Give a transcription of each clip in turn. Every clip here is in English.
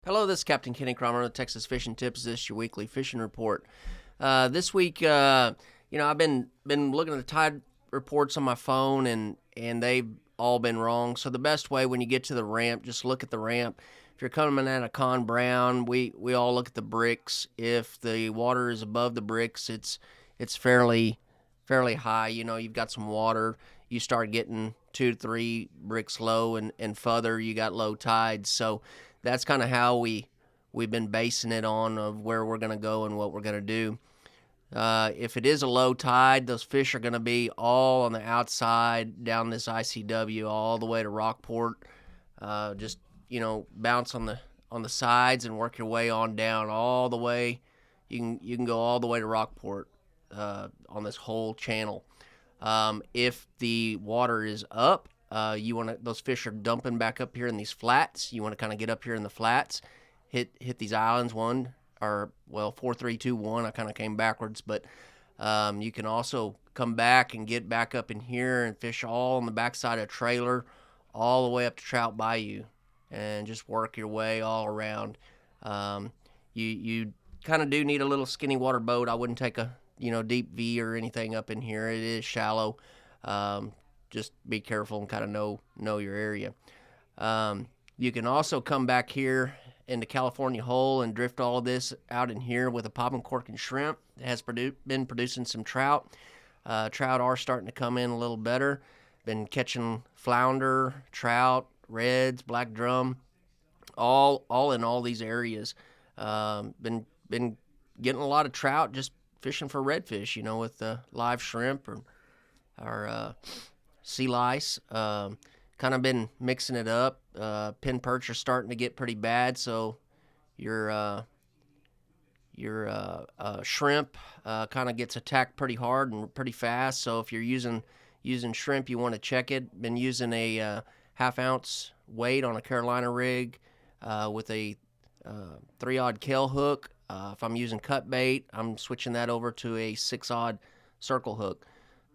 Hello, this is Captain Kenny Kramer of Texas Fishing Tips. This is your weekly fishing report. This week, I've been looking at the tide reports on my phone, and they've all been wrong. So the best way when you get to the ramp, just look at the ramp. If you're coming out of Con Brown, we all look at the bricks. If the water is above the bricks, it's fairly high. You've got some water. You start getting 2 to 3 bricks low, and further you got low tides. So that's kind of how we've been basing it on of where we're going to go and what we're going to do. If it is a low tide, those fish are going to be all on the outside down this ICW all the way to Rockport. Just bounce on the sides and work your way on down all the way. You can go all the way to Rockport on this whole channel. If the water is up, those fish are dumping back up here in these flats. You want to kind of get up here in the flats, hit these islands 4, 3, 2, 1. I kind of came backwards, but you can also come back and get back up in here and fish all on the backside of a trailer, all the way up to Trout Bayou, and just work your way all around. You kind of do need a little skinny water boat. I wouldn't take a deep V or anything up in here. It is shallow. Just be careful and kind of know your area. You can also come back here into California Hole and drift all of this out in here with a popping cork and shrimp. It has been producing some trout. Trout are starting to come in a little better. Been catching flounder, trout, reds, black drum, all in all these areas. Been getting a lot of trout just fishing for redfish, with live shrimp or sea lice. Kind of been mixing it up. Pin perch are starting to get pretty bad, so your shrimp kind of gets attacked pretty hard and pretty fast. So if you're using shrimp, you want to check it. Been using a half-ounce weight on a Carolina rig with a 3-odd Kell hook. If I'm using cut bait, I'm switching that over to a 6-odd circle hook.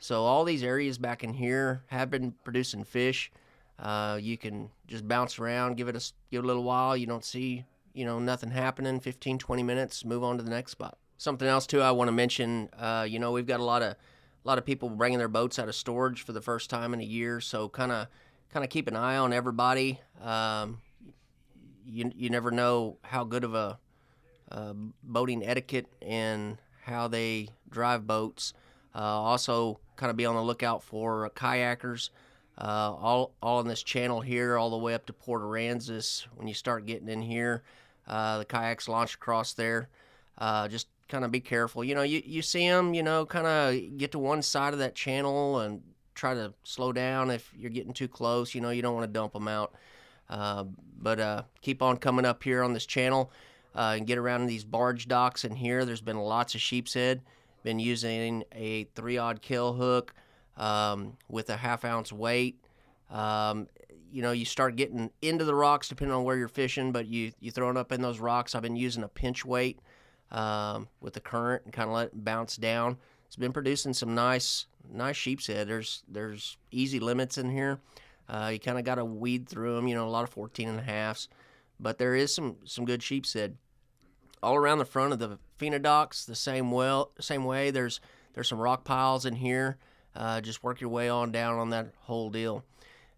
So all these areas back in here have been producing fish. You can just bounce around, give it a little while. You don't see, nothing happening. 15, 20 minutes, move on to the next spot. Something else too I want to mention. We've got a lot of people bringing their boats out of storage for the first time in a year. So kind of keep an eye on everybody. You never know how good of a boating etiquette and how they drive boats. Also, kind of be on the lookout for kayakers. All in this channel here, all the way up to Port Aransas. When you start getting in here, the kayaks launch across there. Just kind of be careful. You see them. Kind of get to one side of that channel and try to slow down if you're getting too close. You don't want to dump them out. But keep on coming up here on this channel and get around these barge docks in here. There's been lots of sheep's head. Been using a 3-odd Kell hook with a half-ounce weight. You start getting into the rocks depending on where you're fishing, but you throw it up in those rocks. I've been using a pinch weight with the current and kind of let it bounce down. It's been producing some nice sheep's head. There's easy limits in here. You kind of got to weed through them. A lot of 14.5s, but there is some good sheep's head. All around the front of the Fina docks, the same way. There's some rock piles in here. Just work your way on down on that whole deal.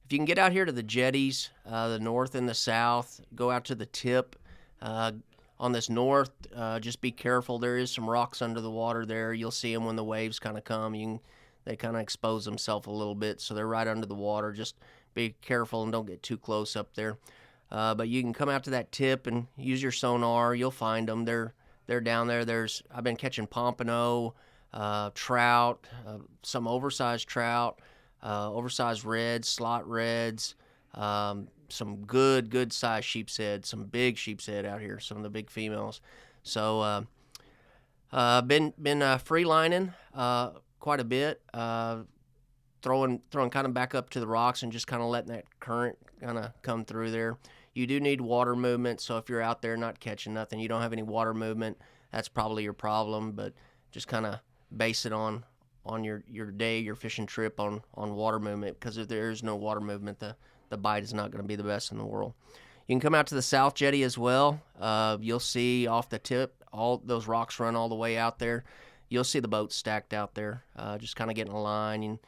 If you can get out here to the jetties, the north and the south, go out to the tip. On this north, just be careful. There is some rocks under the water there. You'll see them when the waves kind of come. They kind of expose themselves a little bit, so they're right under the water. Just be careful and don't get too close up there. But you can come out to that tip and use your sonar. You'll find them. They're down there. I've been catching pompano, trout, some oversized trout, oversized reds, slot reds, some good sized sheep's head, some big sheep's head out here, some of the big females. So been free lining quite a bit, throwing kind of back up to the rocks and just kind of letting that current kind of come through there. You do need water movement, so if you're out there not catching nothing, you don't have any water movement, that's probably your problem. But just kind of base it on your day, your fishing trip on water movement, because if there is no water movement, the bite is not going to be the best in the world. You can come out to the south jetty as well. You'll see off the tip, all those rocks run all the way out there. You'll see the boats stacked out there. Just kind of get in a line and,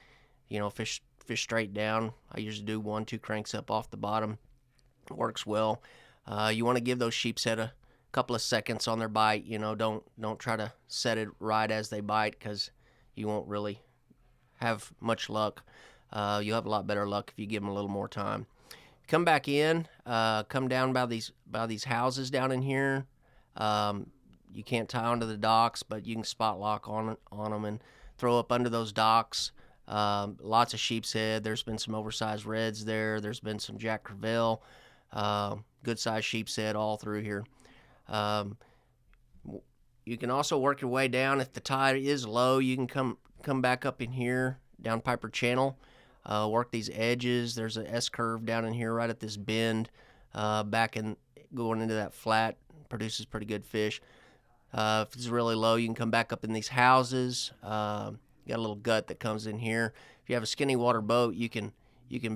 fish straight down. I usually do 1-2 cranks up off the bottom. It works well. You want to give those sheepshead a couple of seconds on their bite. Don't try to set it right as they bite, because you won't really have much luck. You'll have a lot better luck if you give them a little more time. Come back in, come down by these houses down in here. You can't tie onto the docks, but you can spot lock on them and throw up under those docks. Lots of sheepshead. There's been some oversized reds there. There's been some Jack Crevalle, good sized sheepshead all through here. You can also work your way down. If the tide is low, you can come back up in here down Piper Channel. Work these edges. There's an S-curve down in here right at this bend, back and going into that flat. Produces pretty good fish. If it's really low, you can come back up in these houses. Got a little gut that comes in here. If you have a skinny water boat, you can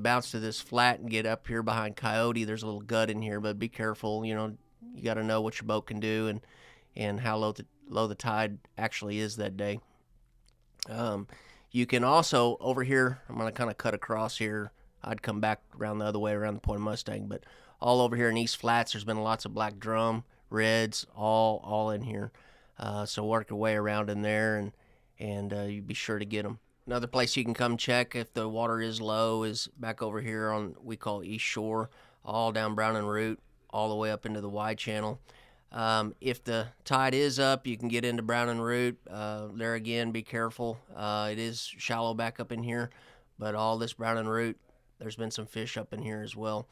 bounce to this flat and get up here behind Coyote. There's a little gut in here, but be careful. You got to know what your boat can do and how low the tide actually is that day. You can also, over here, I'm going to kind of cut across here. I'd come back around the other way around the Point Mustang, but all over here in East Flats, there's been lots of black drum, reds, all in here. So work your way around in there, and you be sure to get them. Another place you can come check if the water is low is back over here on, we call East Shore, all down Brown and Root, all the way up into the wide channel. If the tide is up, you can get into Brown and Root. There again, be careful. It is shallow back up in here, but all this Brown and Root, there's been some fish up in here as well.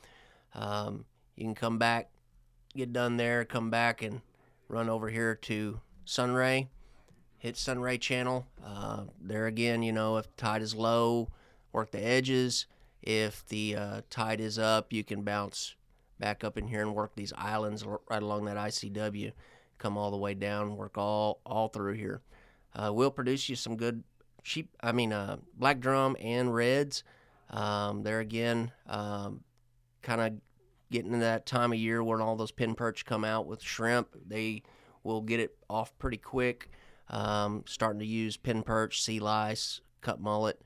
You can come back, get done there, come back and run over here to Sunray, hit Sunray Channel. There again, if tide is low, work the edges. If the tide is up, you can bounce back up in here and work these islands right along that ICW. Come all the way down, work all through here. We'll produce you some good black drum and reds. There again, kind of getting into that time of year when all those pin perch come out with shrimp. They will get it off pretty quick. Starting to use pin perch, sea lice, cut mullet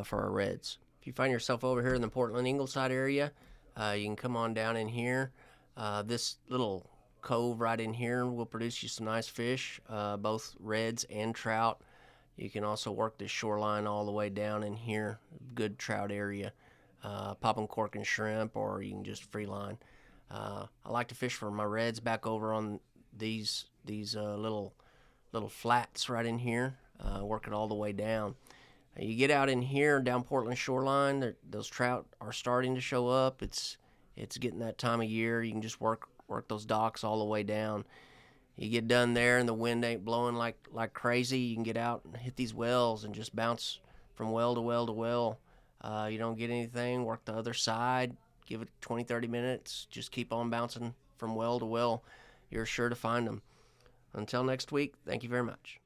for our reds. If you find yourself over here in the Portland Ingleside area, you can come on down in here. This little cove right in here will produce you some nice fish, both reds and trout. You can also work this shoreline all the way down in here. Good trout area. Pop and cork and shrimp, or you can just free line. I like to fish for my reds back over on these little flats right in here. Work it all the way down. You get out in here down Portland shoreline, those trout are starting to show up. It's getting that time of year. You can just work those docks all the way down. You get done there and the wind ain't blowing like crazy. You can get out and hit these wells and just bounce from well to well to well. You don't get anything, work the other side, give it 20-30 minutes, just keep on bouncing from well to well. You're sure to find them. Until next week, thank you very much.